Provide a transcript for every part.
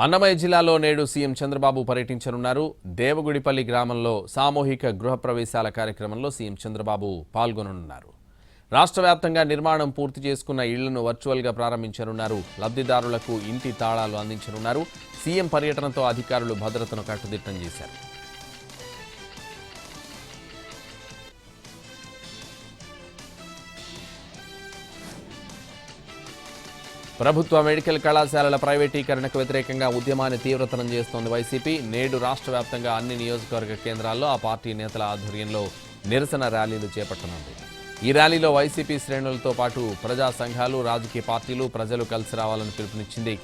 అన్నమయ్య జిల్లాలో నేడు సీఎం చంద్రబాబు పర్యటించనున్నారు. దేవగుడిపల్లి గ్రామంలో సామూహిక గృహప్రవేశాల కార్యక్రమంలో సీఎం చంద్రబాబు పాల్గొననున్నారు. రాష్ట్ర వ్యాప్తంగా నిర్మాణం పూర్తి చేసుకున్న ఇళ్లను వర్చువల్గా ప్రారంభించనున్నారు. లబ్ధిదారులకు ఇంటి తాళాలు అందించనున్నారు. సీఎం పర్యటనతో అధికారులు భద్రతను కట్టుదిట్టం చేశారు. ప్రభుత్వ మెడికల్ కళాశాలల ప్రైవేటీకరణకు వ్యతిరేకంగా ఉద్యమాన్ని తీవ్రతరం చేస్తోంది వైసీపీ. నేడు రాష్ట్ర వ్యాప్తంగా అన్ని నియోజకవర్గ కేంద్రాల్లో ఆ పార్టీ నేతల ఆధ్వర్యంలో నిరసన ర్యాలీలు చేపట్టనుంది. ఈ ర్యాలీలో వైసీపీ శ్రేణులతో పాటు ప్రజా సంఘాలు, రాజకీయ పార్టీలు, ప్రజలు కలిసి రావాలని పిలుపునిచ్చింది.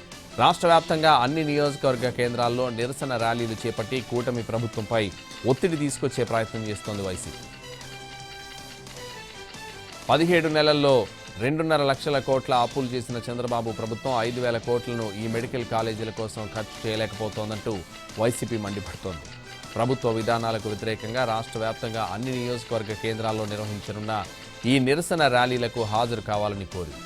రాష్ట్ర వ్యాప్తంగా అన్ని నియోజకవర్గ కేంద్రాల్లో నిరసన ర్యాలీలు చేపట్టి కూటమి ప్రభుత్వంపై ఒత్తిడి తీసుకొచ్చే ప్రయత్నం చేస్తోంది వైసీపీ. 17 నెలల్లో 2.5 లక్షల కోట్ల అప్పులు చేసిన చంద్రబాబు ప్రభుత్వం 5,000 కోట్లను ఈ మెడికల్ కాలేజీల కోసం ఖర్చు చేయలేకపోతోందంటూ వైసీపీ మండిపడుతోంది. ప్రభుత్వ విధానాలకు వ్యతిరేకంగా రాష్ట్ర వ్యాప్తంగా అన్ని నియోజకవర్గ కేంద్రాల్లో నిర్వహించనున్న ఈ నిరసన ర్యాలీలకు హాజరు కావాలని కోరింది.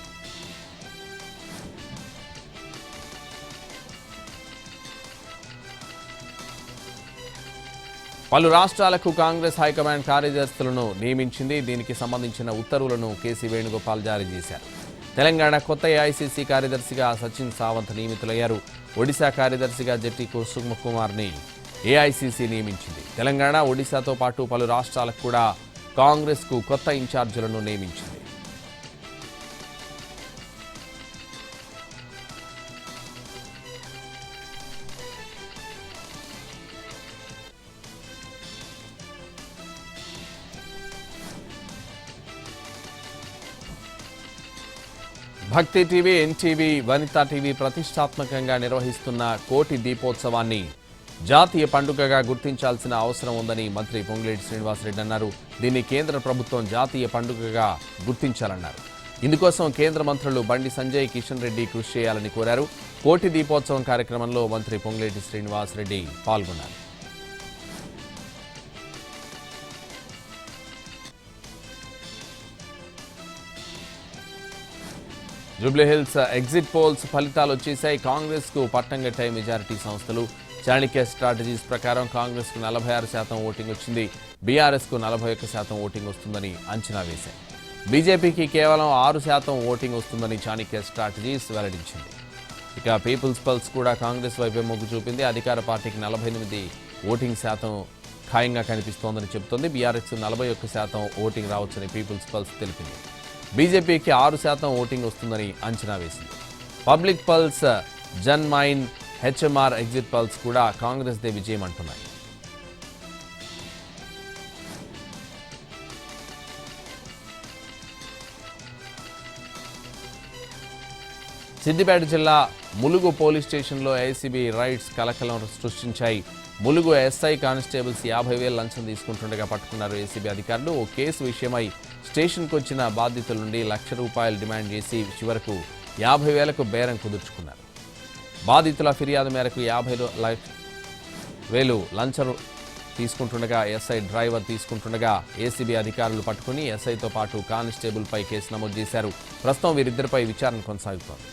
పలు రాష్ట్రాలకు కాంగ్రెస్ హైకమాండ్ కార్యదర్శులను నియమించింది. దీనికి సంబంధించిన ఉత్తర్వులను కేసీ వేణుగోపాల్ జారీ చేశారు. తెలంగాణ కొత్త ఏఐసీసీ కార్యదర్శిగా సచిన్ సావంత్ నియమితులయ్యారు. ఒడిశా కార్యదర్శిగా జట్టి కుసుమకుమార్ని ఏఐసీసీ నియమించింది. తెలంగాణ, ఒడిశాతో పాటు పలు రాష్ట్రాలకు కూడా కాంగ్రెస్కు కొత్త ఇన్ఛార్జీలను నియమించింది. భక్తి టీవీ, ఎన్టీవీ, వనితా టీవీ ప్రతిష్టాత్మకంగా నిర్వహిస్తున్న కోటి దీపోత్సవాన్ని జాతీయ పండుగగా గుర్తించాల్సిన అవసరం ఉందని మంత్రి పొంగులేటి శ్రీనివాసరెడ్డి అన్నారు. దీన్ని కేంద్ర ప్రభుత్వం జాతీయ పండుగగా గుర్తించాలన్నారు. ఇందుకోసం కేంద్ర మంత్రులు బండి సంజయ్, కిషన్ రెడ్డి కృషి చేయాలని కోరారు. కోటి దీపోత్సవం కార్యక్రమంలో మంత్రి పొంగులేటి శ్రీనివాసరెడ్డి పాల్గొన్నారు. జూబ్లీహిల్స్ ఎగ్జిట్ పోల్స్ ఫలితాలు వచ్చేశాయి. కాంగ్రెస్కు పట్టం కట్టాయి మెజారిటీ సంస్థలు. చాణక్య స్ట్రాటజీస్ ప్రకారం కాంగ్రెస్కు 46% ఓటింగ్ వచ్చింది. బీఆర్ఎస్కు 41% ఓటింగ్ వస్తుందని అంచనా వేశాయి. బీజేపీకి కేవలం 6% ఓటింగ్ వస్తుందని చాణక్య స్ట్రాటజీస్ వెల్లడించింది. ఇక పీపుల్స్ పల్స్ కూడా కాంగ్రెస్ వైపే మొగ్గు చూపింది. అధికార పార్టీకి 48 ఓటింగ్ శాతం ఖాయంగా కనిపిస్తోందని చెబుతోంది. బీఆర్ఎస్కు 41% ఓటింగ్ రావచ్చని పీపుల్స్ పల్స్ తెలిపింది. బీజేపీకి 6% ఓటింగ్ వస్తుందని అంచనా వేసింది. పబ్లిక్ పల్స్, జన్ మైన్, హెచ్ఎంఆర్ ఎగ్జిట్ పల్స్ కూడా కాంగ్రెస్దే విజయం అంటున్నాయి. సిద్దిపేట జిల్లా ములుగు పోలీస్ స్టేషన్లో ఏసీబీ రైడ్స్ కలకలం సృష్టించాయి. ములుగు ఎస్ఐ కానిస్టేబుల్స్ 50,000 లంచం తీసుకుంటుండగా పట్టుకున్నారు ఏసీబీ అధికారులు. ఓ కేసు విషయమై స్టేషన్కు వచ్చిన బాధితుల నుండి ₹1,00,000 డిమాండ్ చేసి చివరకు 50,000కు బేరం కుదుర్చుకున్నారు. బాధితుల ఫిర్యాదు మేరకు 50,000 లంచం తీసుకుంటుండగా ఎస్ఐ డ్రైవర్ తీసుకుంటుండగా ఏసీబీ అధికారులు పట్టుకుని ఎస్ఐతో పాటు కానిస్టేబుల్పై కేసు నమోదు చేశారు. ప్రస్తుతం వీరిద్దరిపై విచారణ కొనసాగుతోంది.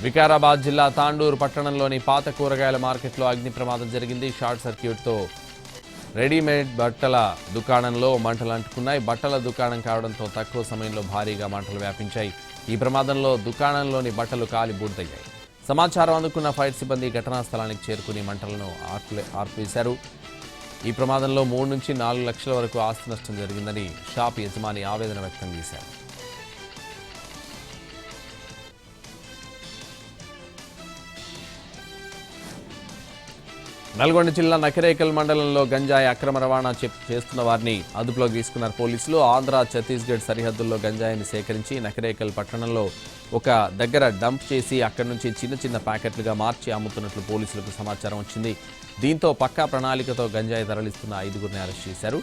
వికారాబాద్ జిల్లా తాండూరు పట్టణంలోని పాత కూరగాయల మార్కెట్లో అగ్ని ప్రమాదం జరిగింది. షార్ట్ సర్క్యూట్తో రెడీమేడ్ బట్టల దుకాణంలో మంటలు అంటుకున్నాయి. బట్టల దుకాణం కావడంతో తక్కువ సమయంలో భారీగా మంటలు వ్యాపించాయి. ఈ ప్రమాదంలో దుకాణంలోని బట్టలు కాలి బూడిదయ్యాయి. సమాచారం అందుకున్న ఫైర్ సిబ్బంది ఘటనా స్థలానికి చేరుకుని మంటలను ఆర్పివేశారు. ఈ ప్రమాదంలో 3 నుంచి 4 లక్షల వరకు ఆస్తి నష్టం జరిగిందని షాప్ యజమాని ఆవేదన వ్యక్తం చేశారు. నల్గొండ జిల్లా నకిరేకల్ మండలంలో గంజాయి అక్రమ రవాణా చేస్తున్న వారిని అదుపులోకి తీసుకున్నారు పోలీసులు. ఆంధ్ర, ఛత్తీస్గఢ్ సరిహద్దుల్లో గంజాయిని సేకరించి నకిరేకల్ పట్టణంలో ఒక దగ్గర డంప్ చేసి అక్కడి నుంచి చిన్న చిన్న ప్యాకెట్లుగా మార్చి అమ్ముతున్నట్లు పోలీసులకు సమాచారం వచ్చింది. దీంతో పక్కా ప్రణాళికతో గంజాయి తరలిస్తున్న 5గురిని అరెస్ట్ చేశారు.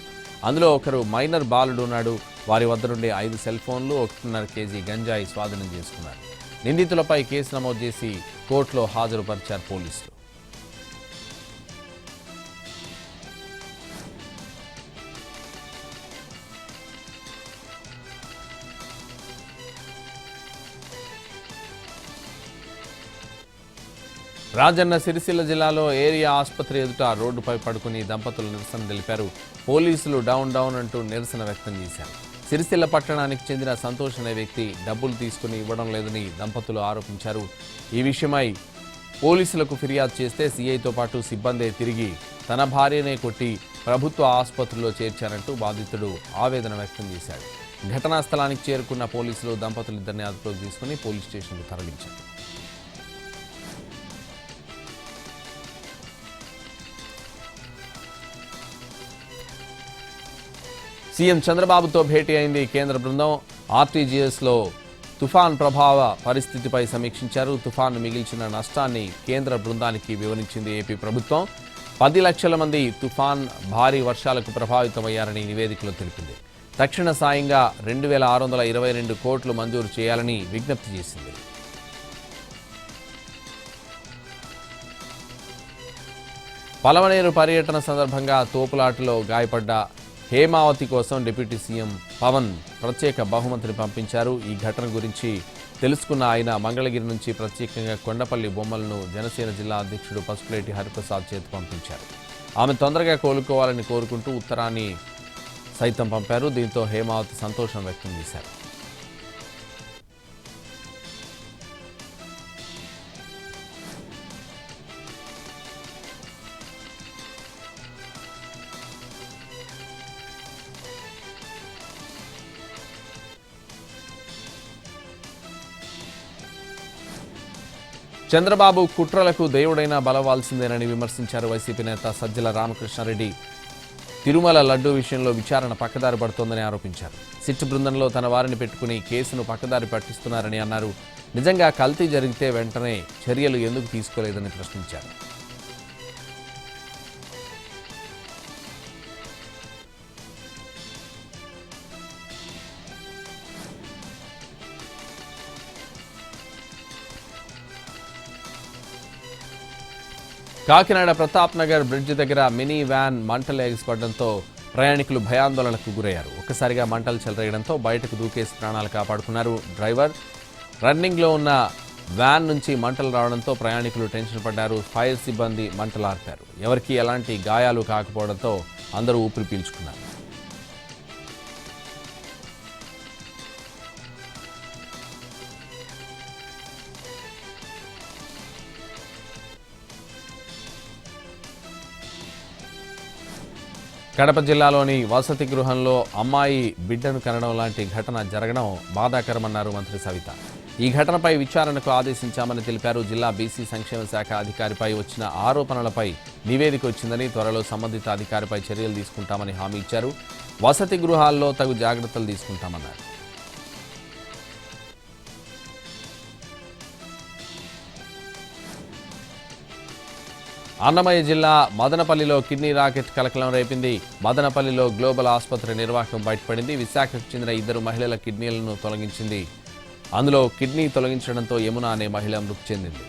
అందులో ఒకరు మైనర్ బాలుడు ఉన్నాడు. వారి వద్ద నుండి 5 సెల్ ఫోన్లు, 1.5 కేజీ గంజాయి స్వాధీనం చేసుకున్నారు. నిందితులపై కేసు నమోదు చేసి కోర్టులో హాజరుపరిచారు పోలీసులు. రాజన్న సిరిసిల్ల జిల్లాలో ఏరియా ఆసుపత్రి ఎదుట రోడ్డుపై పడుకుని దంపతులు నిరసన తెలిపారు. పోలీసులు డౌన్ డౌన్ అంటూ నిరసన వ్యక్తం చేశారు. సిరిసిల్ల పట్టణానికి చెందిన సంతోష్ అనే వ్యక్తి డబ్బులు తీసుకుని ఇవ్వడం లేదని దంపతులు ఆరోపించారు. ఈ విషయమై పోలీసులకు ఫిర్యాదు చేస్తే సీఐతో పాటు సిబ్బందే తిరిగి తన భార్యనే కొట్టి ప్రభుత్వ ఆసుపత్రిలో చేర్చారంటూ బాధితుడు ఆవేదన వ్యక్తం చేశాడు. ఘటనా స్థలానికి చేరుకున్న పోలీసులు దంపతులిద్దరిని అదుపులోకి తీసుకుని పోలీస్ స్టేషన్కు తరలించారు. సీఎం చంద్రబాబుతో భేటీ అయింది కేంద్ర బృందం. ఆర్టీజీఎస్లో తుఫాన్ ప్రభావ పరిస్థితిపై సమీక్షించారు. తుఫాను మిగిల్చిన నష్టాన్ని కేంద్ర బృందానికి వివరించింది ఏపీ ప్రభుత్వం. 10 లక్షల మంది తుఫాన్ భారీ వర్షాలకు ప్రభావితమయ్యారని నివేదికలో తెలిపింది. తక్షణ సాయంగా 2,622 కోట్లు మంజూరు చేయాలని విజ్ఞప్తి చేసింది. పలమనేరు పర్యటన సందర్భంగా తోపులాటలో గాయపడ్డ హేమావతి కోసం డిప్యూటీ సీఎం పవన్ ప్రత్యేక బహుమతిని పంపించారు. ఈ ఘటన గురించి తెలుసుకున్న ఆయన మంగళగిరి నుంచి ప్రత్యేకంగా కొండపల్లి బొమ్మలను జనసేన జిల్లా అధ్యక్షుడు పసుపులేటి హరిప్రసాద్ చేతి పంపించారు. ఆమె తొందరగా కోలుకోవాలని కోరుకుంటూ ఉత్తరాన్ని సైతం పంపారు. దీంతో హేమావతి సంతోషం వ్యక్తం చేశారు. చంద్రబాబు కుట్రలకు దేవుడైనా బలవాల్సిందేనని విమర్శించారు వైసీపీ నేత సజ్జల రామకృష్ణారెడ్డి. తిరుమల లడ్డూ విషయంలో విచారణ పక్కదారి పడుతోందని ఆరోపించారు. సిట్ బృందంలో తన వారిని పెట్టుకుని కేసును పక్కదారి పట్టిస్తున్నారని అన్నారు. నిజంగా కల్తీ జరిగితే వెంటనే చర్యలు ఎందుకు తీసుకోలేదని ప్రశ్నించారు. కాకినాడ ప్రతాప్ నగర్ బ్రిడ్జ్ దగ్గర మినీ వ్యాన్ మంటలు ఎగిసిపడడంతో ప్రయాణికులు భయాందోళనకు గురయ్యారు. ఒక్కసారిగా మంటలు చెలరేయడంతో బయటకు దూకేసి ప్రాణాలు కాపాడుకున్నారు డ్రైవర్. రన్నింగ్లో ఉన్న వ్యాన్ నుంచి మంటలు రావడంతో ప్రయాణికులు టెన్షన్ పడ్డారు. ఫైర్ సిబ్బంది మంటలు ఆర్పారు. ఎవరికీ ఎలాంటి గాయాలు కాకపోవడంతో అందరూ ఊపిరి పీల్చుకున్నారు. కడప జిల్లాలోని వసతి గృహంలో అమ్మాయి బిడ్డను కనడం లాంటి ఘటన జరగడం బాధాకరమన్నారు మంత్రి సవిత. ఈ ఘటనపై విచారణకు ఆదేశించామని తెలిపారు. జిల్లా బీసీ సంక్షేమ శాఖ అధికారిపై వచ్చిన ఆరోపణలపై నివేదిక వచ్చిందని, త్వరలో సంబంధిత అధికారిపై చర్యలు తీసుకుంటామని హామీ ఇచ్చారు. వసతి గృహాల్లో తగు జాగ్రత్తలు తీసుకుంటామన్నారు. అన్నమయ్య జిల్లా మదనపల్లిలో కిడ్నీ రాకెట్ కలకలం రేపింది. మదనపల్లిలో గ్లోబల్ ఆసుపత్రి నిర్వాహకం బయటపడింది. విశాఖకు చెందిన 2 మహిళల కిడ్నీలను తొలగించింది. అందులో కిడ్నీ తొలగించడంతో యమున అనే మహిళ మృతి చెందింది.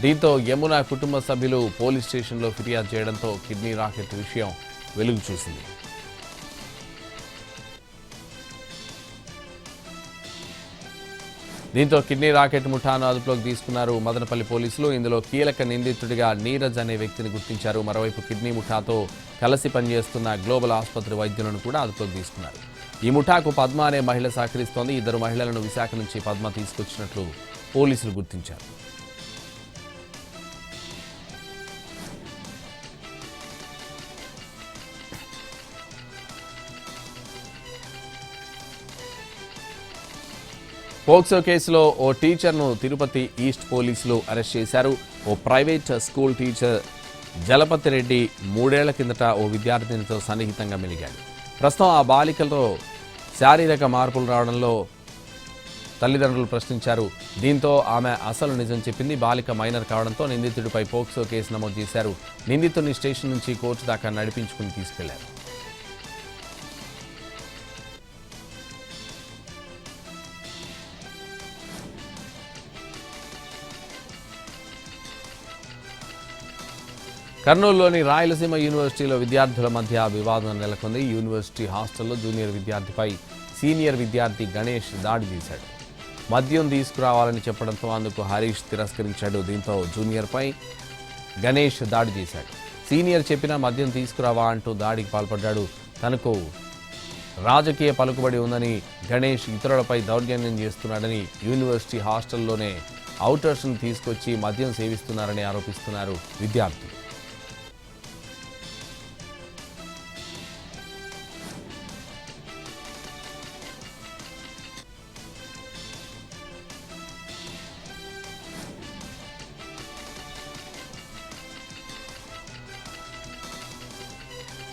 దీంతో యమున కుటుంబ సభ్యులు పోలీస్ స్టేషన్లో ఫిర్యాదు చేయడంతో కిడ్నీ రాకెట్ విషయం వెలుగు చూసింది. దీంతో కిడ్నీ రాకెట్ ముఠాను అదుపులోకి తీసుకున్నారు మదనపల్లి పోలీసులు. ఇందులో కీలక నిందితుడిగా నీరజ్ అనే వ్యక్తిని గుర్తించారు. మరోవైపు కిడ్నీ ముఠాతో కలిసి పనిచేస్తున్న గ్లోబల్ ఆసుపత్రి వైద్యులను కూడా అదుపులోకి తీసుకున్నారు. ఈ ముఠాకు పద్మ అనే మహిళ సహకరిస్తోంది. 2 మహిళలను విశాఖ నుంచి పద్మ తీసుకొచ్చినట్లు పోలీసులు గుర్తించారు. పోక్సో కేసులో ఓ టీచర్ను తిరుపతి ఈస్ట్ పోలీసులు అరెస్ట్ చేశారు. ఓ private school teacher Jalapathi Reddy 3 ఏళ్ల కిందట ఓ విద్యార్థినితో సన్నిహితంగా మెలిగాడు. ప్రస్తుతం ఆ బాలికలో శారీరక మార్పులు రావడంలో తల్లిదండ్రులు ప్రశ్నించారు. దీంతో ఆమె అసలు నిజం చెప్పింది. బాలిక మైనర్ కావడంతో నిందితుడిపై పోక్సో కేసు నమోదు చేశారు. నిందితుడిని స్టేషన్ నుంచి కోర్టు దాకా నడిపించుకుని తీసుకెళ్లారు. కర్నూలులోని రాయలసీమ యూనివర్సిటీలో విద్యార్థుల మధ్య వివాదం నెలకొంది. యూనివర్సిటీ హాస్టల్లో జూనియర్ విద్యార్థిపై సీనియర్ విద్యార్థి గణేష్ దాడి చేశాడు. మద్యం తీసుకురావాలని చెప్పడంతో అందుకు హరీష్ తిరస్కరించాడు. దీంతో జూనియర్పై గణేష్ దాడి చేశాడు. సీనియర్ చెప్పినా మద్యం తీసుకురావా అంటూ దాడికి పాల్పడ్డాడు. తనకు రాజకీయ పలుకుబడి ఉందని గణేష్ ఇతరులపై దౌర్జన్యం చేస్తున్నాడని, యూనివర్సిటీ హాస్టల్లోనే ఔటర్స్ను తీసుకొచ్చి మద్యం సేవిస్తున్నారని ఆరోపిస్తున్నారు విద్యార్థులు.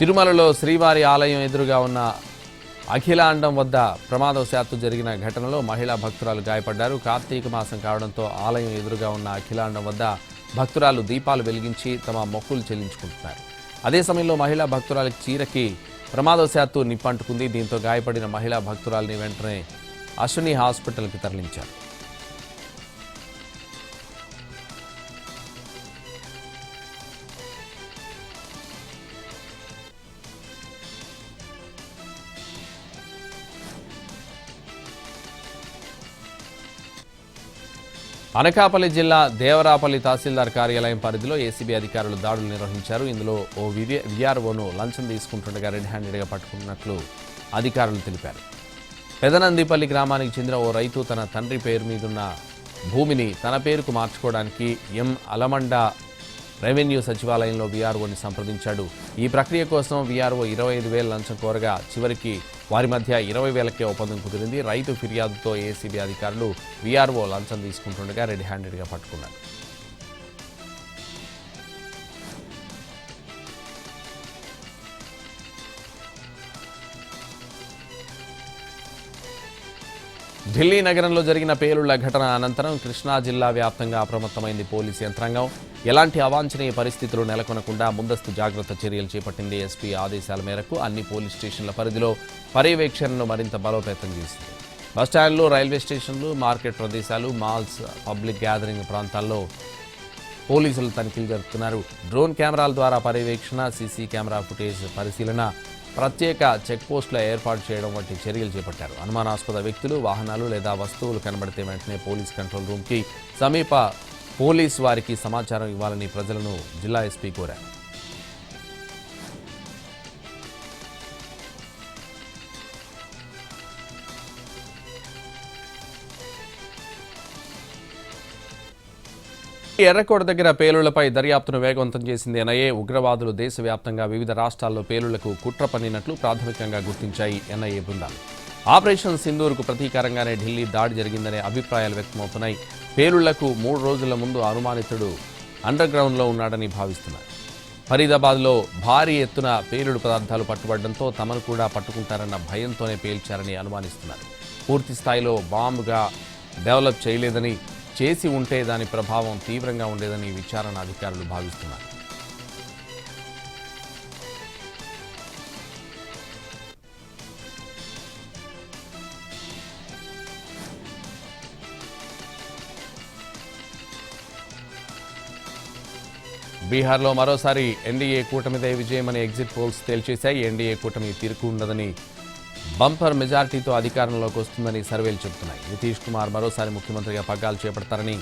తిరుమలలో శ్రీవారి ఆలయం ఎదురుగా ఉన్న అఖిలాండం వద్ద ప్రమాదవశాత్తు జరిగిన ఘటనలో మహిళా భక్తురాలు గాయపడ్డారు. కార్తీక మాసం కావడంతో ఆలయం ఎదురుగా ఉన్న అఖిలాండం వద్ద భక్తురాలు దీపాలు వెలిగించి తమ మొక్కులు చెల్లించుకుంటున్నారు. అదే సమయంలో మహిళా భక్తురాలి చీరకి ప్రమాదవశాత్తు నిప్పంటుకుంది. దీంతో గాయపడిన మహిళా భక్తురాలిని వెంటనే అశ్విని హాస్పిటల్కి తరలించారు. అనకాపల్లి జిల్లా దేవరాపల్లి తహసీల్దార్ కార్యాలయం పరిధిలో ఏసీబీ అధికారులు దాడులు నిర్వహించారు. ఇందులో ఓ విఆర్ఓను లంచం తీసుకుంటుండగా రెడ్ హ్యాండెడ్గా పట్టుకున్నట్లు అధికారులు తెలిపారు. పెదనందిపల్లి గ్రామానికి చెందిన ఓ రైతు తన తండ్రి పేరు మీదున్న భూమిని తన పేరుకు మార్చుకోవడానికి అలమండ రెవెన్యూ సచివాలయంలో వీఆర్ఓని సంప్రదించాడు. ఈ ప్రక్రియ కోసం వీఆర్ఓ 25,000 లంచం కోరగా చివరికి వారి మధ్య 20,000కే ఒప్పందం కుదిరింది. రైతు ఫిర్యాదుతో ఏసీబీ అధికారులు వీఆర్ఓ లంచం తీసుకుంటుండగా రెడ్ హ్యాండెడ్గా పట్టుకున్నారు. ఢిల్లీ నగరంలో జరిగిన పేలుళ్ల ఘటన అనంతరం కృష్ణా జిల్లా వ్యాప్తంగా అప్రమత్తమైంది పోలీసు యంత్రాంగం. ఎలాంటి అవాంఛనీయ పరిస్థితులు నెలకొనకుండా ముందస్తు జాగ్రత్త చర్యలు చేపట్టింది. ఎస్పీ ఆదేశాల మేరకు అన్ని పోలీస్ స్టేషన్ల పరిధిలో పర్యవేక్షణను మరింత బలోపేతం చేసింది. బస్టాండ్లు, రైల్వే స్టేషన్లు, మార్కెట్ ప్రదేశాలు, మాల్స్, పబ్లిక్ గ్యాదరింగ్ ప్రాంతాల్లో పోలీసులు తనిఖీలు జరుపుతున్నారు. డ్రోన్ కెమెరాల ద్వారా పర్యవేక్షణ, సీసీ కెమెరా ఫుటేజ్ పరిశీలన, ప్రత్యేక చెక్పోస్టుల ఏర్పాటు చేయడం వంటి చర్యలు చేపట్టారు. అనుమానాస్పద వ్యక్తులు, వాహనాలు లేదా వస్తువులు కనబడితే వెంటనే పోలీస్ కంట్రోల్ రూమ్కి సమీప పోలీస్ వారికి సమాచారం ఇవ్వాలని ప్రజలను జిల్లా ఎస్పీ కోరారు. ఎర్రకోట దగ్గర పేలుళ్లపై దర్యాప్తును వేగవంతం చేసింది ఎన్ఐఏ. ఉగ్రవాదులు దేశవ్యాప్తంగా వివిధ రాష్ట్రాల్లో పేలుళ్లకు కుట్ర పన్నినట్లు ప్రాథమికంగా గుర్తించాయి ఎన్ఐఏ బృందాలు. ఆపరేషన్ సింధూర్కు ప్రతీకారంగానే ఢిల్లీ దాడి జరిగిందనే అభిప్రాయాలు వ్యక్తమవుతున్నాయి. పేలుళ్లకు 3 రోజుల ముందు అనుమానితుడు అండర్ గ్రౌండ్లో ఉన్నాడని భావిస్తున్నారు. ఫరీదాబాద్లో భారీ ఎత్తున పేలుడు పదార్థాలు పట్టుబడడంతో తమను కూడా పట్టుకుంటారన్న భయంతోనే పేల్చారని అనుమానిస్తున్నారు. పూర్తి స్థాయిలో బాంబుగా డెవలప్ చేయలేదని, చేసి ఉంటే దాని ప్రభావం తీవ్రంగా ఉండేదని విచారణ అధికారులు భావిస్తున్నారు. బీహార్లో మరోసారి ఎన్డీఏ కూటమిదే విజయమని ఎగ్జిట్ పోల్స్ తేల్చేశాయి. ఎన్డీఏ కూటమి తీరుకు ఉండదని, బంపర్ మెజారిటీతో అధికారంలోకి వస్తుందని సర్వేలు చెబుతున్నాయి. నితీష్ కుమార్ మరోసారి ముఖ్యమంత్రిగా పగ్గాలు చేపడతారని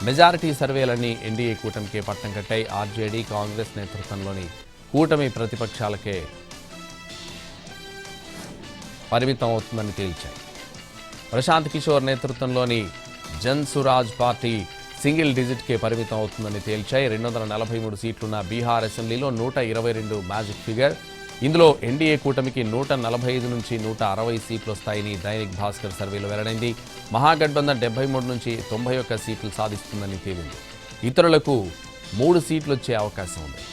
మెజారిటీ సర్వేలన్నీ ఎన్డీఏ కూటమికే పట్టం కట్టాయి. ఆర్జేడీ, కాంగ్రెస్ నేతృత్వంలోని కూటమి ప్రతిపక్షాలకే పరిమితం అవుతుందని తేల్చాయి. ప్రశాంత్ కిషోర్ నేతృత్వంలోని జన్ సురాజ్ పార్టీ సింగిల్ డిజిట్కే పరిమితం అవుతుందని తేల్చాయి. 243 సీట్లున్న బీహార్ అసెంబ్లీలో 122 మ్యాజిక్ ఫిగర్. ఇందులో ఎన్డీఏ కూటమికి 145 నుంచి 160 సీట్లు వస్తాయని దైనిక్ భాస్కర్ సర్వేలో వెల్లడైంది. మహాగఠబంధన్ 73 నుంచి 91 సీట్లు సాధిస్తుందని తేలింది. ఇతరులకు 3 సీట్లు వచ్చే అవకాశం ఉంది.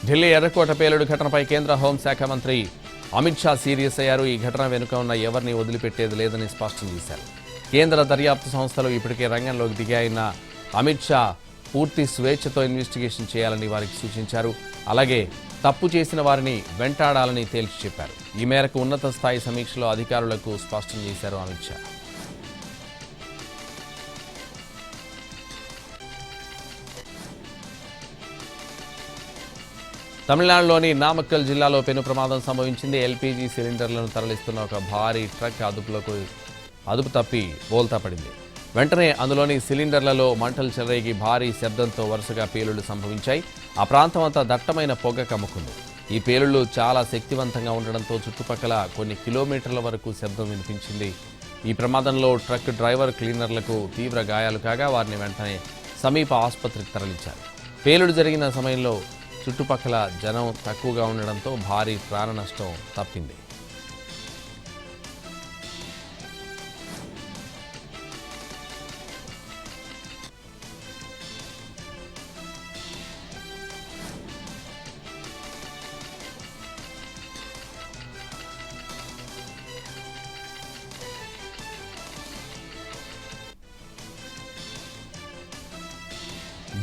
ఢిల్లీ ఎర్రకోట పేలుడు ఘటనపై కేంద్ర హోంశాఖ మంత్రి అమిత్ షా సీరియస్ అయ్యారు. ఈ ఘటన వెనుక ఉన్న ఎవరిని వదిలిపెట్టేది లేదని స్పష్టం చేశారు. కేంద్ర దర్యాప్తు సంస్థలు ఇప్పటికే రంగంలోకి దిగాయన్న అమిత్ షా పూర్తి స్వేచ్ఛతో ఇన్వెస్టిగేషన్ చేయాలని వారికి సూచించారు. అలాగే తప్పు చేసిన వారిని వెంటాడాలని తేల్చి చెప్పారు. ఈ మేరకు ఉన్నత స్థాయి సమీక్షలో అధికారులకు స్పష్టం చేశారు అమిత్ షా. తమిళనాడులోని నామక్కల్ జిల్లాలో పెను ప్రమాదం సంభవించింది. ఎల్పీజీ సిలిండర్లను తరలిస్తున్న ఒక భారీ ట్రక్ అదుపు తప్పి బోల్తా పడింది. వెంటనే అందులోని సిలిండర్లలో మంటలు చెలరేగి భారీ శబ్దంతో వరుసగా పేలుళ్లు సంభవించాయి. ఆ ప్రాంతం అంతా దట్టమైన పొగ కమ్ముకుంది. ఈ పేలుళ్లు చాలా శక్తివంతంగా ఉండడంతో చుట్టుపక్కల కొన్ని కిలోమీటర్ల వరకు శబ్దం వినిపించింది. ఈ ప్రమాదంలో ట్రక్ డ్రైవర్, క్లీనర్లకు తీవ్ర గాయాలు కాగా వారిని వెంటనే సమీప ఆసుపత్రికి తరలించారు. పేలుడు జరిగిన సమయంలో చుట్టుపక్కల జనం తక్కువగా ఉండడంతో భారీ ప్రాణ నష్టం తప్పింది.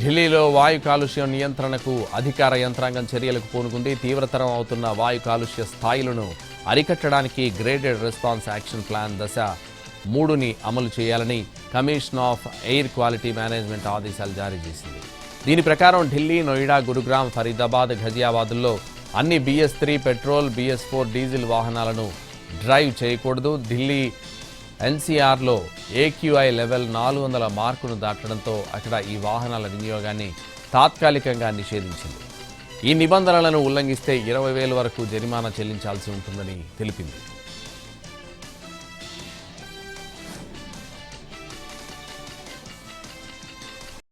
ఢిల్లీలో వాయు కాలుష్యం నియంత్రణకు అధికార యంత్రాంగం చర్యలకు పూనుకుంది. తీవ్రతరం అవుతున్న వాయు కాలుష్య స్థాయిలను అరికట్టడానికి గ్రేడెడ్ రెస్పాన్స్ యాక్షన్ ప్లాన్ దశ 3ని అమలు చేయాలని commission of air quality management ఆదేశాలు జారీ చేసింది. దీని ప్రకారం ఢిల్లీ, నోయిడా, గురుగ్రామ్, ఫరీదాబాద్, ఘజియాబాద్లో అన్ని BS3 పెట్రోల్, BS4 డీజిల్ వాహనాలను డ్రైవ్ చేయకూడదు. ఢిల్లీ NCRలో AQI లెవెల్ 400 మార్కును దాటడంతో అక్కడ ఈ వాహనాల వినియోగాన్ని తాత్కాలికంగా నిషేధించింది. ఈ నిబంధనలను ఉల్లంఘిస్తే 20,000 వరకు జరిమానా చెల్లించాల్సి ఉంటుందని తెలిపింది.